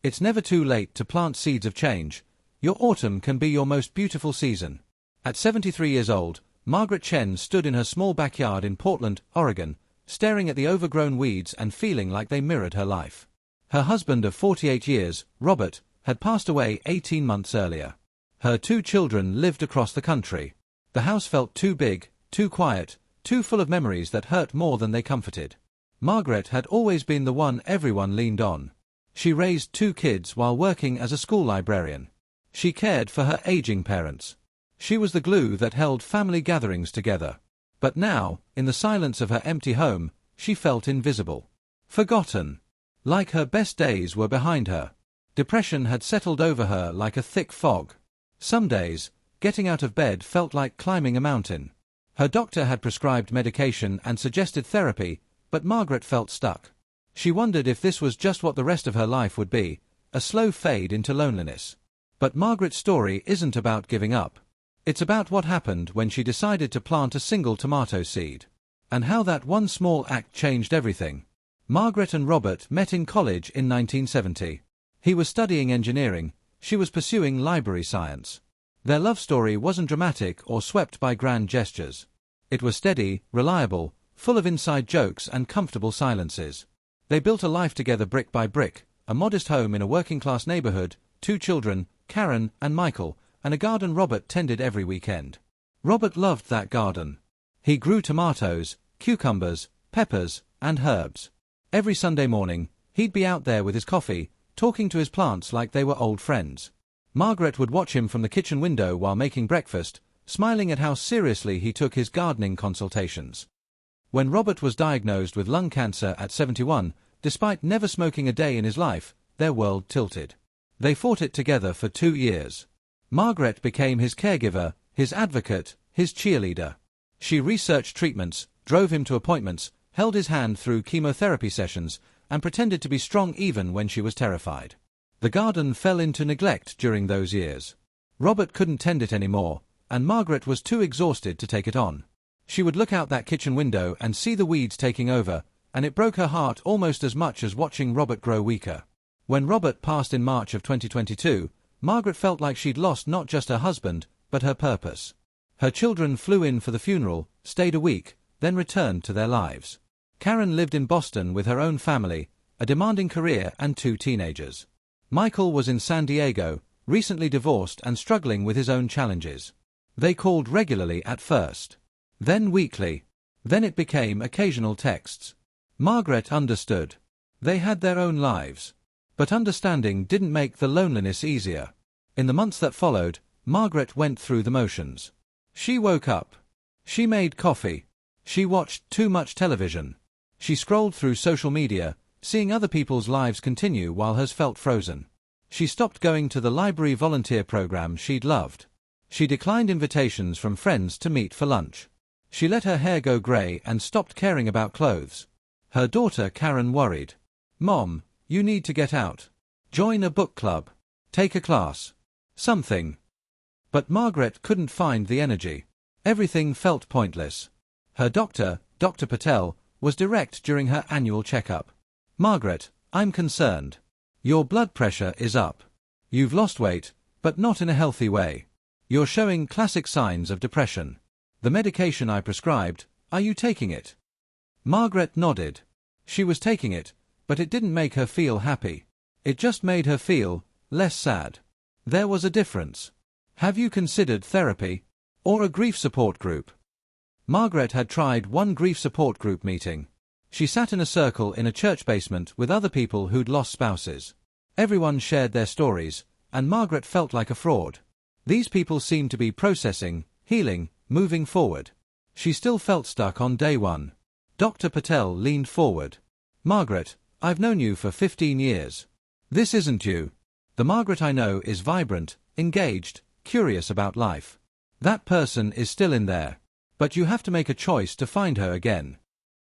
It's never too late to plant seeds of change. Your autumn can be your most beautiful season. At 73 years old, Margaret Chen stood in her small backyard in Portland, Oregon, staring at the overgrown weeds and feeling like they mirrored her life. Her husband of 48 years, Robert, had passed away 18 months earlier. Her 2 children lived across the country. The house felt too big, too quiet, too full of memories that hurt more than they comforted. Margaret had always been the one everyone leaned on. She raised 2 kids while working as a school librarian. She cared for her aging parents. She was the glue that held family gatherings together. But now, in the silence of her empty home, she felt invisible. Forgotten. Like her best days were behind her. Depression had settled over her like a thick fog. Some days, getting out of bed felt like climbing a mountain. Her doctor had prescribed medication and suggested therapy, but Margaret felt stuck. She wondered if this was just what the rest of her life would be, a slow fade into loneliness. But Margaret's story isn't about giving up. It's about what happened when she decided to plant a single tomato seed. And how that one small act changed everything. Margaret and Robert met in college in 1970. He was studying engineering, she was pursuing library science. Their love story wasn't dramatic or swept by grand gestures. It was steady, reliable, full of inside jokes and comfortable silences. They built a life together brick by brick, a modest home in a working-class neighborhood, 2 children, Karen and Michael, and a garden Robert tended every weekend. Robert loved that garden. He grew tomatoes, cucumbers, peppers, and herbs. Every Sunday morning, he'd be out there with his coffee, talking to his plants like they were old friends. Margaret would watch him from the kitchen window while making breakfast, smiling at how seriously he took his gardening consultations. When Robert was diagnosed with lung cancer at 71, despite never smoking a day in his life, their world tilted. They fought it together for 2 years. Margaret became his caregiver, his advocate, his cheerleader. She researched treatments, drove him to appointments, held his hand through chemotherapy sessions, and pretended to be strong even when she was terrified. The garden fell into neglect during those years. Robert couldn't tend it anymore, and Margaret was too exhausted to take it on. She would look out that kitchen window and see the weeds taking over, and it broke her heart almost as much as watching Robert grow weaker. When Robert passed in March of 2022, Margaret felt like she'd lost not just her husband, but her purpose. Her children flew in for the funeral, stayed a week, then returned to their lives. Karen lived in Boston with her own family, a demanding career and 2 teenagers. Michael was in San Diego, recently divorced and struggling with his own challenges. They called regularly at first. Then weekly. Then it became occasional texts. Margaret understood. They had their own lives. But understanding didn't make the loneliness easier. In the months that followed, Margaret went through the motions. She woke up. She made coffee. She watched too much television. She scrolled through social media, seeing other people's lives continue while hers felt frozen. She stopped going to the library volunteer program she'd loved. She declined invitations from friends to meet for lunch. She let her hair go grey and stopped caring about clothes. Her daughter Karen worried. "Mom, you need to get out. Join a book club. Take a class. Something." But Margaret couldn't find the energy. Everything felt pointless. Her doctor, Dr. Patel, was direct during her annual checkup. "Margaret, I'm concerned. Your blood pressure is up. You've lost weight, but not in a healthy way. You're showing classic signs of depression. The medication I prescribed, are you taking it?" Margaret nodded. She was taking it, but it didn't make her feel happy. It just made her feel less sad. There was a difference. "Have you considered therapy? Or a grief support group?" Margaret had tried one grief support group meeting. She sat in a circle in a church basement with other people who'd lost spouses. Everyone shared their stories, and Margaret felt like a fraud. These people seemed to be processing, healing, moving forward. She still felt stuck on day 1. Dr. Patel leaned forward. "Margaret, I've known you for 15 years. This isn't you. The Margaret I know is vibrant, engaged, curious about life. That person is still in there. But you have to make a choice to find her again."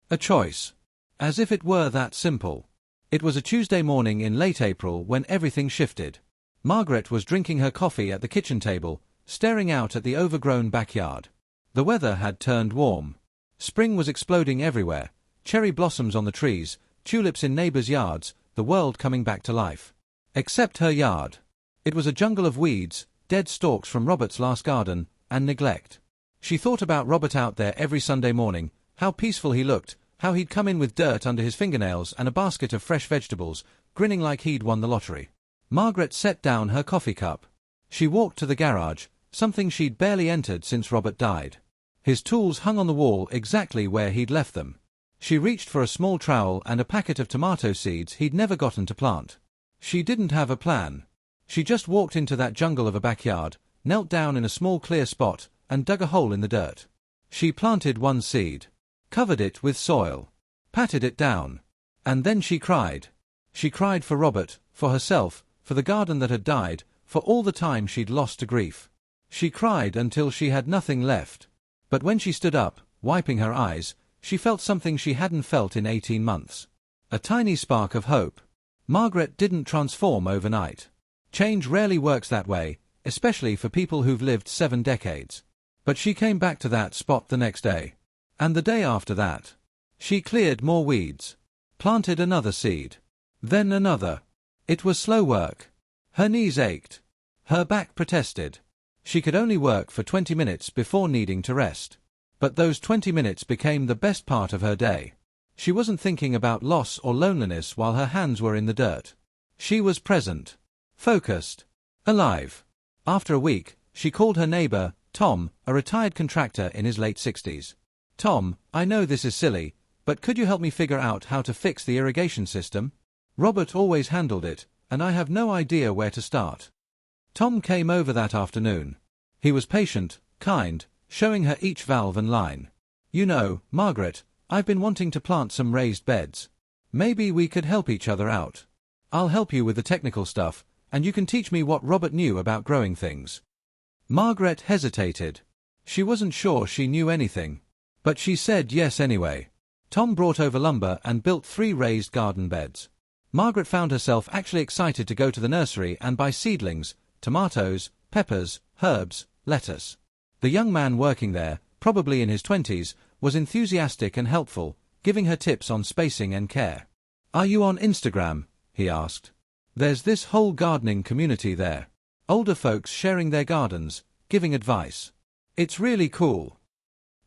A choice. As if it were that simple. It was a Tuesday morning in late April when everything shifted. Margaret was drinking her coffee at the kitchen table, staring out at the overgrown backyard. The weather had turned warm. Spring was exploding everywhere, cherry blossoms on the trees, tulips in neighbors' yards, the world coming back to life. Except her yard. It was a jungle of weeds, dead stalks from Robert's last garden, and neglect. She thought about Robert out there every Sunday morning, how peaceful he looked, how he'd come in with dirt under his fingernails and a basket of fresh vegetables, grinning like he'd won the lottery. Margaret set down her coffee cup. She walked to the garage, something she'd barely entered since Robert died. His tools hung on the wall exactly where he'd left them. She reached for a small trowel and a packet of tomato seeds he'd never gotten to plant. She didn't have a plan. She just walked into that jungle of a backyard, knelt down in a small clear spot, and dug a hole in the dirt. She planted one seed, covered it with soil, patted it down, and then she cried. She cried for Robert, for herself, for the garden that had died, for all the time she'd lost to grief. She cried until she had nothing left. But when she stood up, wiping her eyes, she felt something she hadn't felt in 18 months. A tiny spark of hope. Margaret didn't transform overnight. Change rarely works that way, especially for people who've lived 7 decades. But she came back to that spot the next day. And the day after that. She cleared more weeds. Planted another seed. Then another. It was slow work. Her knees ached. Her back protested. She could only work for 20 minutes before needing to rest. But those 20 minutes became the best part of her day. She wasn't thinking about loss or loneliness while her hands were in the dirt. She was present. Focused. Alive. After a week, she called her neighbor, Tom, a retired contractor in his late 60s. Tom, I know this is silly, but could you help me figure out how to fix the irrigation system? Robert always handled it, and I have no idea where to start. Tom came over that afternoon. He was patient, kind, showing her each valve and line. You know, Margaret, I've been wanting to plant some raised beds. Maybe we could help each other out. I'll help you with the technical stuff, and you can teach me what Robert knew about growing things. Margaret hesitated. She wasn't sure she knew anything. But she said yes anyway. Tom brought over lumber and built 3 raised garden beds. Margaret found herself actually excited to go to the nursery and buy seedlings, tomatoes, peppers, herbs, lettuce. The young man working there, probably in his 20s, was enthusiastic and helpful, giving her tips on spacing and care. Are you on Instagram? He asked. There's this whole gardening community there. Older folks sharing their gardens, giving advice. It's really cool.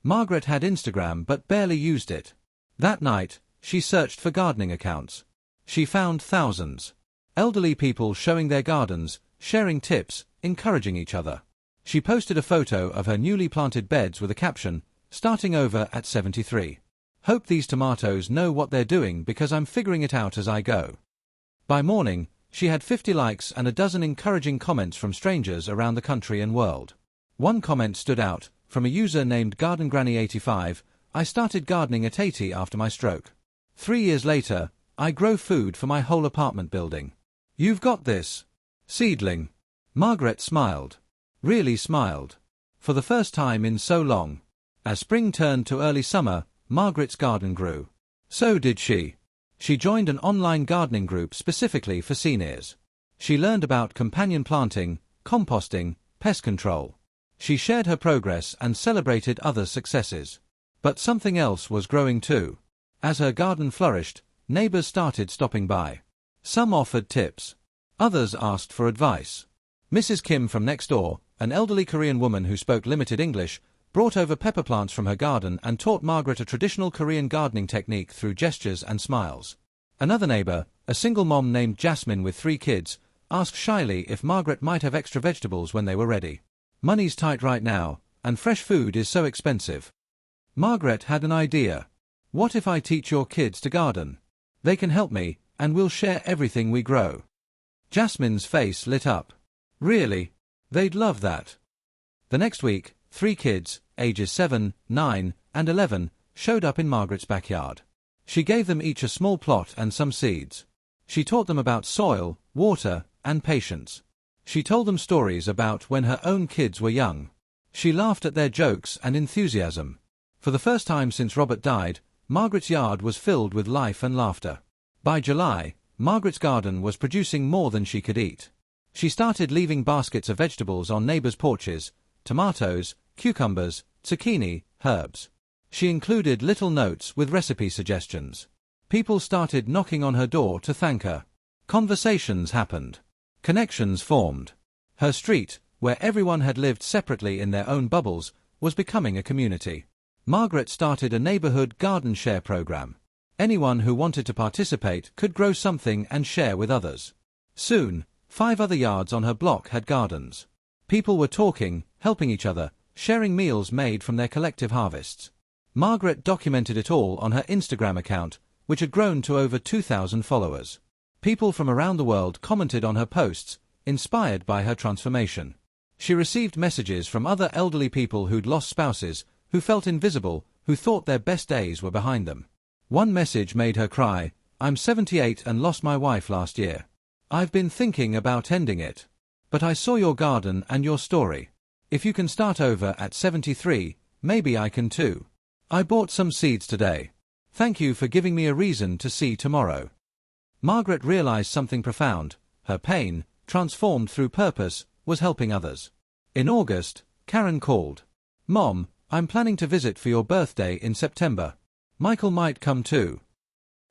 Margaret had Instagram but barely used it. That night, she searched for gardening accounts. She found thousands. Elderly people showing their gardens, sharing tips, encouraging each other. She posted a photo of her newly planted beds with a caption, starting over at 73. Hope these tomatoes know what they're doing because I'm figuring it out as I go. By morning, she had 50 likes and a dozen encouraging comments from strangers around the country and world. One comment stood out, from a user named GardenGranny85, I started gardening at 80 after my stroke. 3 years later, I grow food for my whole apartment building. You've got this. Seedling. Margaret smiled. Really smiled. For the first time in so long. As spring turned to early summer, Margaret's garden grew. So did she. She joined an online gardening group specifically for seniors. She learned about companion planting, composting, pest control. She shared her progress and celebrated others' successes. But something else was growing too. As her garden flourished, neighbors started stopping by. Some offered tips. Others asked for advice. Mrs. Kim from next door, an elderly Korean woman who spoke limited English, brought over pepper plants from her garden and taught Margaret a traditional Korean gardening technique through gestures and smiles. Another neighbor, a single mom named Jasmine with 3 kids, asked shyly if Margaret might have extra vegetables when they were ready. Money's tight right now, and fresh food is so expensive. Margaret had an idea. What if I teach your kids to garden? They can help me, and we'll share everything we grow. Jasmine's face lit up. Really? They'd love that. The next week, 3 kids, ages 7, 9, and 11, showed up in Margaret's backyard. She gave them each a small plot and some seeds. She taught them about soil, water, and patience. She told them stories about when her own kids were young. She laughed at their jokes and enthusiasm. For the first time since Robert died, Margaret's yard was filled with life and laughter. By July, Margaret's garden was producing more than she could eat. She started leaving baskets of vegetables on neighbors' porches, tomatoes, cucumbers, zucchini, herbs. She included little notes with recipe suggestions. People started knocking on her door to thank her. Conversations happened. Connections formed. Her street, where everyone had lived separately in their own bubbles, was becoming a community. Margaret started a neighborhood garden share program. Anyone who wanted to participate could grow something and share with others. Soon, 5 other yards on her block had gardens. People were talking, helping each other, sharing meals made from their collective harvests. Margaret documented it all on her Instagram account, which had grown to over 2,000 followers. People from around the world commented on her posts, inspired by her transformation. She received messages from other elderly people who'd lost spouses, who felt invisible, who thought their best days were behind them. One message made her cry, "I'm 78 and lost my wife last year. I've been thinking about ending it. But I saw your garden and your story. If you can start over at 73, maybe I can too. I bought some seeds today. Thank you for giving me a reason to see tomorrow." Margaret realized something profound. Her pain, transformed through purpose, was helping others. In August, Karen called. "Mom, I'm planning to visit for your birthday in September. Michael might come too."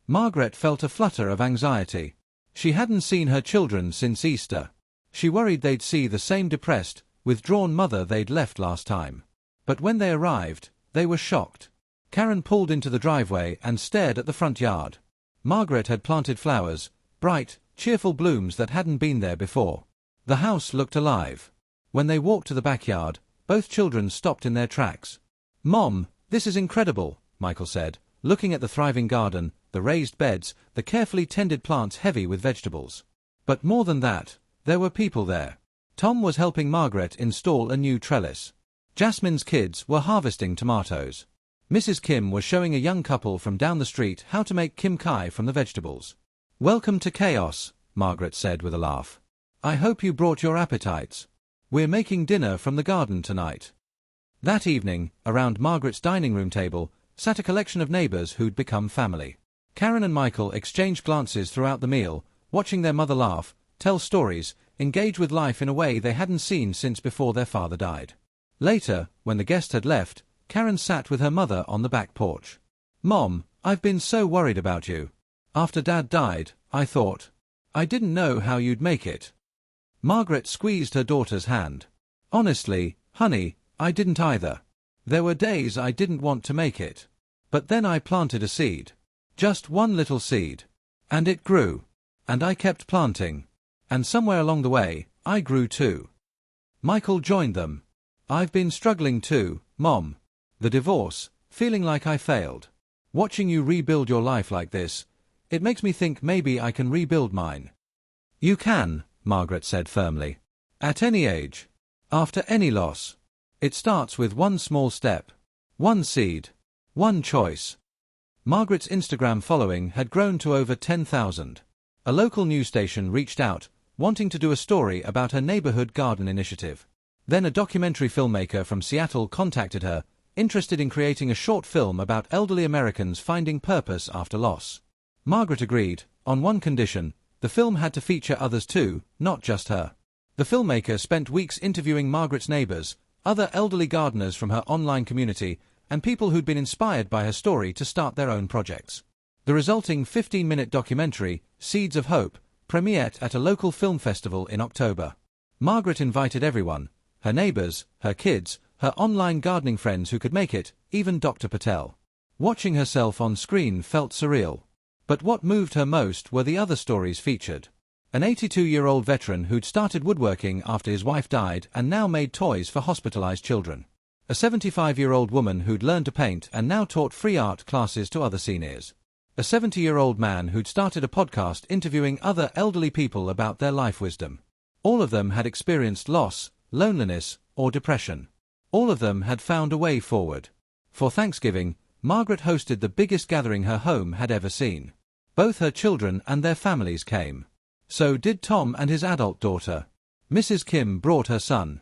Margaret felt a flutter of anxiety. She hadn't seen her children since Easter. She worried they'd see the same depressed, withdrawn mother they'd left last time. But when they arrived, they were shocked. Karen pulled into the driveway and stared at the front yard. Margaret had planted flowers, bright, cheerful blooms that hadn't been there before. The house looked alive. When they walked to the backyard, both children stopped in their tracks. "Mom, this is incredible," Michael said, looking at the thriving garden, the raised beds, the carefully tended plants heavy with vegetables. But more than that, there were people there. Tom was helping Margaret install a new trellis. Jasmine's kids were harvesting tomatoes. Mrs. Kim was showing a young couple from down the street how to make kim kai from the vegetables. "Welcome to chaos," Margaret said with a laugh. "I hope you brought your appetites. We're making dinner from the garden tonight." That evening, around Margaret's dining room table, sat a collection of neighbors who'd become family. Karen and Michael exchanged glances throughout the meal, watching their mother laugh, tell stories, engage with life in a way they hadn't seen since before their father died. Later, when the guests had left, Karen sat with her mother on the back porch. "Mom, I've been so worried about you. After Dad died, I thought, I didn't know how you'd make it." Margaret squeezed her daughter's hand. "Honestly, honey, I didn't either. There were days I didn't want to make it. But then I planted a seed. Just one little seed. And it grew. And I kept planting. And somewhere along the way, I grew too." Michael joined them. "I've been struggling too, Mom. The divorce, feeling like I failed. Watching you rebuild your life like this, it makes me think maybe I can rebuild mine." "You can," Margaret said firmly. "At any age. After any loss. It starts with one small step. One seed. One choice." Margaret's Instagram following had grown to over 10,000. A local news station reached out, wanting to do a story about her neighborhood garden initiative. Then a documentary filmmaker from Seattle contacted her, interested in creating a short film about elderly Americans finding purpose after loss. Margaret agreed, on one condition: the film had to feature others too, not just her. The filmmaker spent weeks interviewing Margaret's neighbors, other elderly gardeners from her online community, and people who'd been inspired by her story to start their own projects. The resulting 15-minute documentary, Seeds of Hope, premiered at a local film festival in October. Margaret invited everyone: her neighbors, her kids, her online gardening friends who could make it, even Dr. Patel. Watching herself on screen felt surreal. But what moved her most were the other stories featured. An 82-year-old veteran who'd started woodworking after his wife died and now made toys for hospitalized children. A 75-year-old woman who'd learned to paint and now taught free art classes to other seniors. A 70-year-old man who'd started a podcast interviewing other elderly people about their life wisdom. All of them had experienced loss, loneliness, or depression. All of them had found a way forward. For Thanksgiving, Margaret hosted the biggest gathering her home had ever seen. Both her children and their families came. So did Tom and his adult daughter. Mrs. Kim brought her son.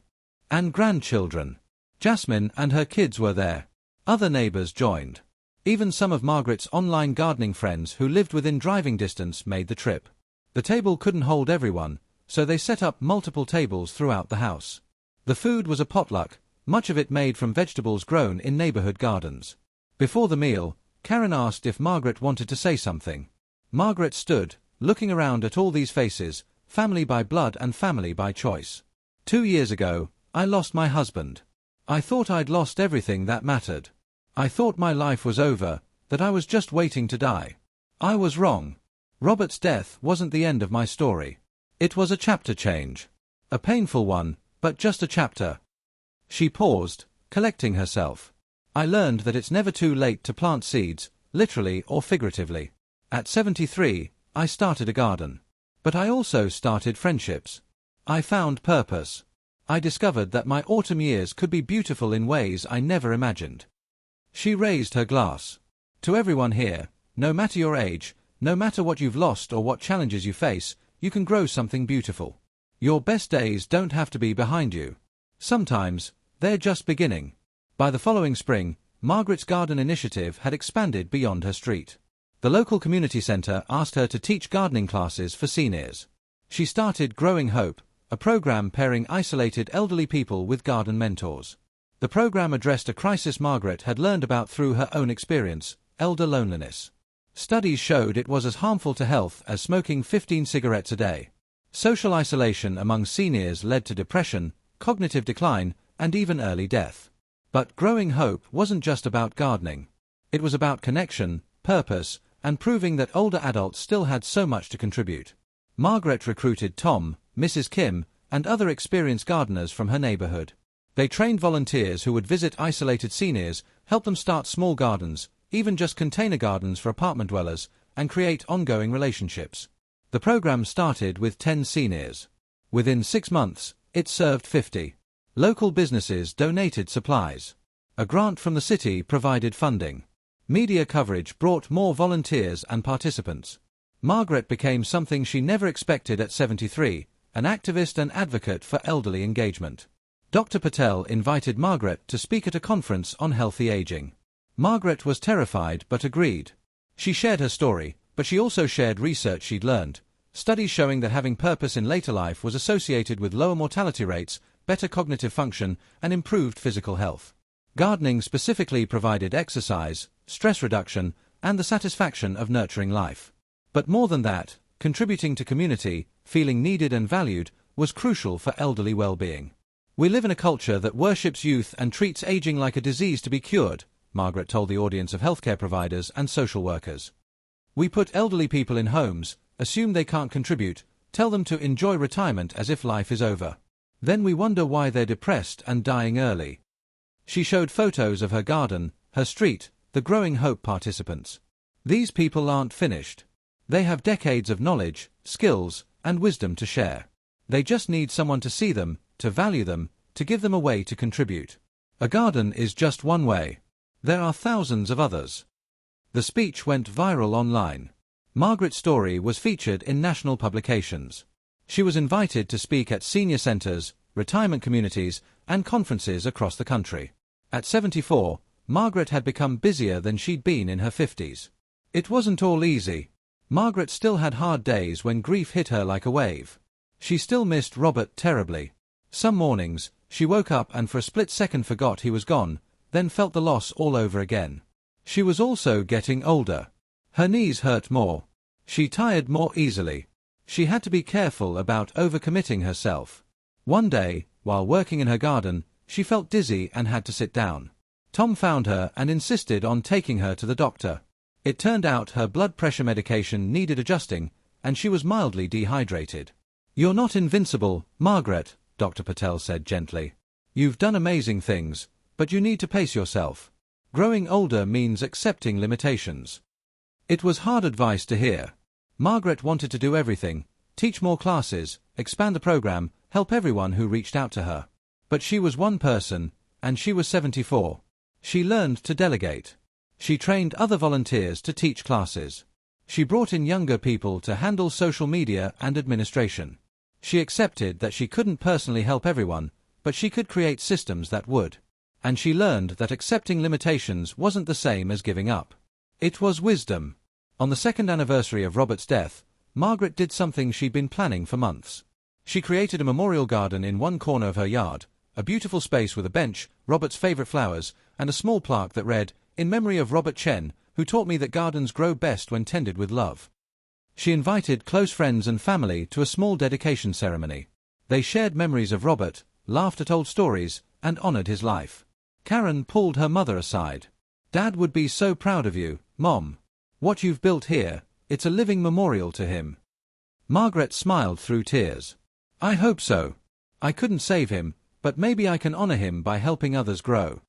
And grandchildren. Jasmine and her kids were there. Other neighbors joined. Even some of Margaret's online gardening friends who lived within driving distance made the trip. The table couldn't hold everyone, so they set up multiple tables throughout the house. The food was a potluck, much of it made from vegetables grown in neighborhood gardens. Before the meal, Karen asked if Margaret wanted to say something. Margaret stood, looking around at all these faces, family by blood and family by choice. 2 years ago, I lost my husband. I thought I'd lost everything that mattered. I thought my life was over, that I was just waiting to die. I was wrong. Robert's death wasn't the end of my story. It was a chapter change. A painful one, but just a chapter. She paused, collecting herself. I learned that it's never too late to plant seeds, literally or figuratively. At 73, I started a garden. But I also started friendships. I found purpose. I discovered that my autumn years could be beautiful in ways I never imagined. She raised her glass. To everyone here, no matter your age, no matter what you've lost or what challenges you face, you can grow something beautiful. Your best days don't have to be behind you. Sometimes, they're just beginning. By the following spring, Margaret's garden initiative had expanded beyond her street. The local community centre asked her to teach gardening classes for seniors. She started Growing Hope, a program pairing isolated elderly people with garden mentors. The program addressed a crisis Margaret had learned about through her own experience, elder loneliness. Studies showed it was as harmful to health as smoking 15 cigarettes a day. Social isolation among seniors led to depression, cognitive decline, and even early death. But Growing Hope wasn't just about gardening. It was about connection, purpose, and proving that older adults still had so much to contribute. Margaret recruited Tom, Mrs. Kim, and other experienced gardeners from her neighborhood. They trained volunteers who would visit isolated seniors, help them start small gardens, even just container gardens for apartment dwellers, and create ongoing relationships. The program started with 10 seniors. Within 6 months, it served 50. Local businesses donated supplies. A grant from the city provided funding. Media coverage brought more volunteers and participants. Margaret became something she never expected at 73, an activist and advocate for elderly engagement. Dr. Patel invited Margaret to speak at a conference on healthy aging. Margaret was terrified but agreed. She shared her story, but she also shared research she'd learned, studies showing that having purpose in later life was associated with lower mortality rates, better cognitive function, and improved physical health. Gardening specifically provided exercise, stress reduction, and the satisfaction of nurturing life. But more than that, contributing to community, feeling needed and valued, was crucial for elderly well-being. We live in a culture that worships youth and treats aging like a disease to be cured, Margaret told the audience of healthcare providers and social workers. We put elderly people in homes, assume they can't contribute, tell them to enjoy retirement as if life is over. Then we wonder why they're depressed and dying early. She showed photos of her garden, her street, the Growing Hope participants. These people aren't finished. They have decades of knowledge, skills, and wisdom to share. They just need someone to see them, to value them, to give them a way to contribute. A garden is just one way. There are thousands of others. The speech went viral online. Margaret's story was featured in national publications. She was invited to speak at senior centres, retirement communities, and conferences across the country. At 74, Margaret had become busier than she'd been in her 50s. It wasn't all easy. Margaret still had hard days when grief hit her like a wave. She still missed Robert terribly. Some mornings, she woke up and for a split second forgot he was gone, then felt the loss all over again. She was also getting older. Her knees hurt more. She tired more easily. She had to be careful about overcommitting herself. One day, while working in her garden, she felt dizzy and had to sit down. Tom found her and insisted on taking her to the doctor. It turned out her blood pressure medication needed adjusting, and she was mildly dehydrated. "You're not invincible, Margaret," Dr. Patel said gently. "You've done amazing things, but you need to pace yourself. Growing older means accepting limitations." It was hard advice to hear. Margaret wanted to do everything, teach more classes, expand the program, help everyone who reached out to her. But she was one person, and she was 74. She learned to delegate. She trained other volunteers to teach classes. She brought in younger people to handle social media and administration. She accepted that she couldn't personally help everyone, but she could create systems that would. And she learned that accepting limitations wasn't the same as giving up. It was wisdom. On the second anniversary of Robert's death, Margaret did something she'd been planning for months. She created a memorial garden in one corner of her yard, a beautiful space with a bench, Robert's favorite flowers, and a small plaque that read, "In memory of Robert Chen, who taught me that gardens grow best when tended with love." She invited close friends and family to a small dedication ceremony. They shared memories of Robert, laughed at old stories, and honored his life. Karen pulled her mother aside. "Dad would be so proud of you, Mom. What you've built here, it's a living memorial to him." Margaret smiled through tears. "I hope so. I couldn't save him, but maybe I can honor him by helping others grow."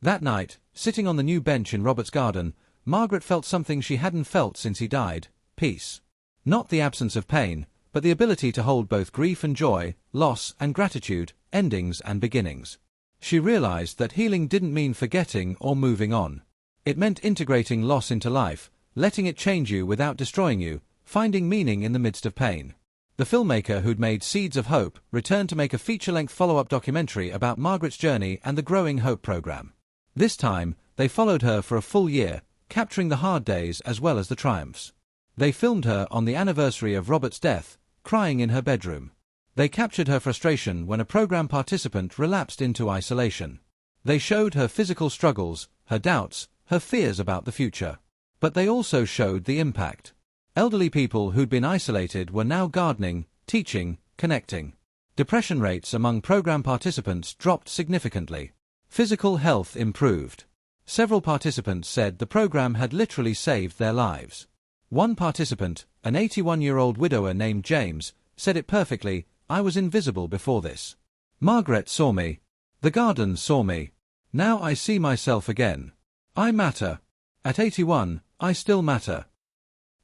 That night, sitting on the new bench in Robert's garden, Margaret felt something she hadn't felt since he died: peace. Not the absence of pain, but the ability to hold both grief and joy, loss and gratitude, endings and beginnings. She realized that healing didn't mean forgetting or moving on. It meant integrating loss into life, letting it change you without destroying you, finding meaning in the midst of pain. The filmmaker who'd made Seeds of Hope returned to make a feature-length follow-up documentary about Margaret's journey and the Growing Hope program. This time, they followed her for a full year, capturing the hard days as well as the triumphs. They filmed her on the anniversary of Robert's death, crying in her bedroom. They captured her frustration when a program participant relapsed into isolation. They showed her physical struggles, her doubts, her fears about the future. But they also showed the impact. Elderly people who'd been isolated were now gardening, teaching, connecting. Depression rates among program participants dropped significantly. Physical health improved. Several participants said the program had literally saved their lives. One participant, an 81-year-old widower named James, said it perfectly: "I was invisible before this. Margaret saw me. The garden saw me. Now I see myself again. I matter. At 81, I still matter."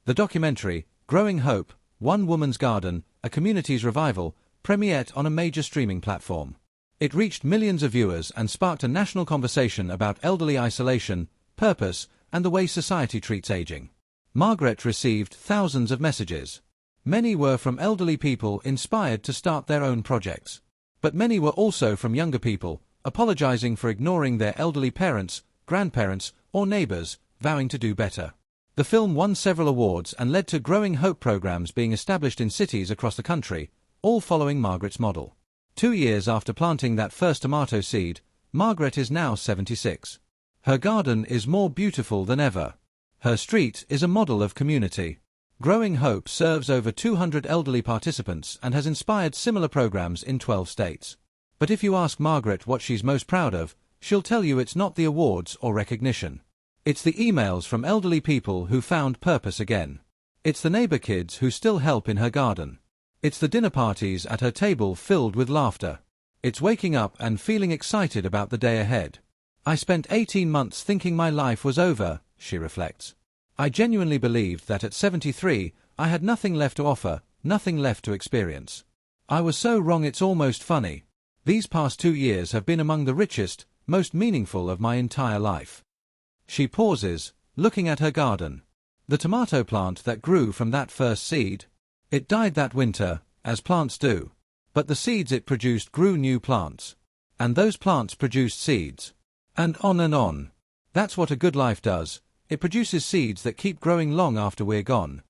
The documentary, Growing Hope, One Woman's Garden, A Community's Revival, premiered on a major streaming platform. It reached millions of viewers and sparked a national conversation about elderly isolation, purpose, and the way society treats aging. Margaret received thousands of messages. Many were from elderly people inspired to start their own projects. But many were also from younger people, apologizing for ignoring their elderly parents, grandparents, or neighbors, vowing to do better. The film won several awards and led to Growing Hope programs being established in cities across the country, all following Margaret's model. 2 years after planting that first tomato seed, Margaret is now 76. Her garden is more beautiful than ever. Her street is a model of community. Growing Hope serves over 200 elderly participants and has inspired similar programs in 12 states. But if you ask Margaret what she's most proud of, she'll tell you it's not the awards or recognition. It's the emails from elderly people who found purpose again. It's the neighbor kids who still help in her garden. It's the dinner parties at her table filled with laughter. It's waking up and feeling excited about the day ahead. "I spent 18 months thinking my life was over," she reflects. "I genuinely believed that at 73, I had nothing left to offer, nothing left to experience. I was so wrong it's almost funny. These past 2 years have been among the richest, most meaningful of my entire life." She pauses, looking at her garden. The tomato plant that grew from that first seed. It died that winter, as plants do. But the seeds it produced grew new plants. And those plants produced seeds. And on and on. That's what a good life does. It produces seeds that keep growing long after we're gone.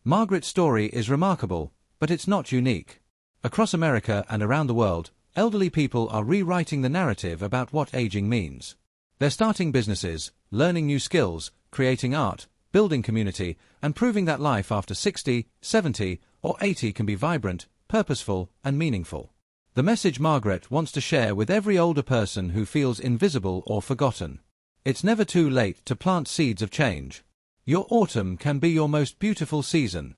Margaret's story is remarkable, but it's not unique. Across America and around the world, elderly people are rewriting the narrative about what aging means. They're starting businesses, learning new skills, creating art, building community, and proving that life after 60, 70, or 80 can be vibrant, purposeful, and meaningful. The message Margaret wants to share with every older person who feels invisible or forgotten: it's never too late to plant seeds of change. Your autumn can be your most beautiful season.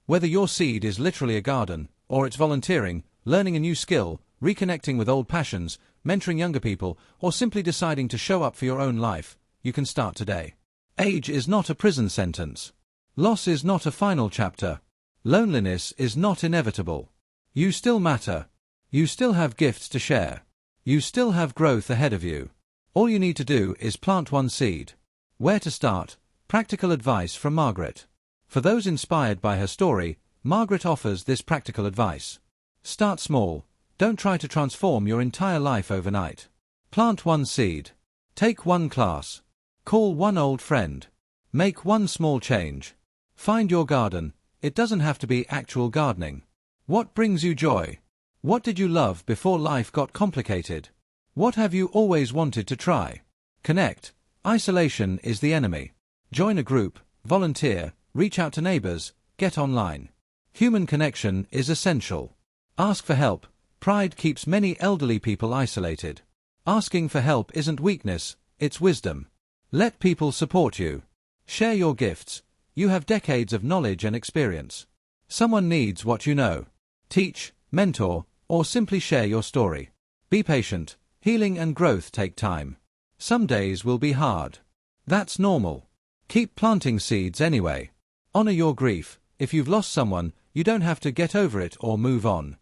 Whether your seed is literally a garden, or it's volunteering, learning a new skill, reconnecting with old passions, mentoring younger people, or simply deciding to show up for your own life, you can start today. Age is not a prison sentence. Loss is not a final chapter. Loneliness is not inevitable. You still matter. You still have gifts to share. You still have growth ahead of you. All you need to do is plant one seed. Where to start? Practical advice from Margaret. For those inspired by her story, Margaret offers this practical advice. Start small. Don't try to transform your entire life overnight. Plant one seed. Take one class. Call one old friend. Make one small change. Find your garden. It doesn't have to be actual gardening. What brings you joy? What did you love before life got complicated? What have you always wanted to try? Connect. Isolation is the enemy. Join a group, volunteer, reach out to neighbors, get online. Human connection is essential. Ask for help. Pride keeps many elderly people isolated. Asking for help isn't weakness, it's wisdom. Let people support you. Share your gifts. You have decades of knowledge and experience. Someone needs what you know. Teach, mentor, or simply share your story. Be patient. Healing and growth take time. Some days will be hard. That's normal. Keep planting seeds anyway. Honor your grief. If you've lost someone, you don't have to get over it or move on.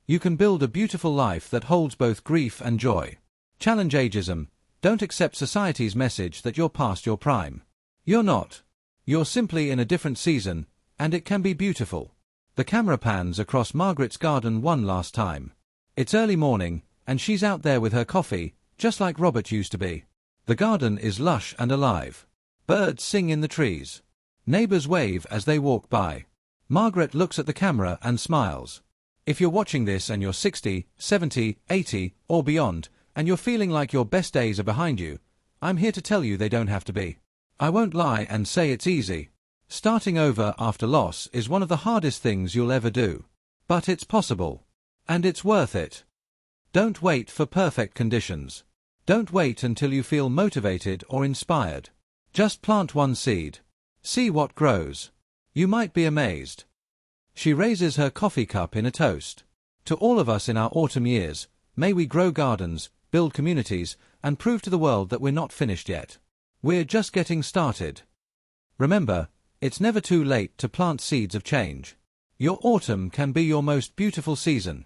You can build a beautiful life that holds both grief and joy. Challenge ageism. Don't accept society's message that you're past your prime. You're not. You're simply in a different season, and it can be beautiful. The camera pans across Margaret's garden one last time. It's early morning, and she's out there with her coffee, just like Robert used to be. The garden is lush and alive. Birds sing in the trees. Neighbors wave as they walk by. Margaret looks at the camera and smiles. If you're watching this and you're 60, 70, 80, or beyond, and you're feeling like your best days are behind you, I'm here to tell you they don't have to be. I won't lie and say it's easy. Starting over after loss is one of the hardest things you'll ever do. But it's possible. And it's worth it. Don't wait for perfect conditions. Don't wait until you feel motivated or inspired. Just plant one seed. See what grows. You might be amazed. She raises her coffee cup in a toast. To all of us in our autumn years, may we grow gardens, build communities, and prove to the world that we're not finished yet. We're just getting started. Remember, it's never too late to plant seeds of change. Your autumn can be your most beautiful season.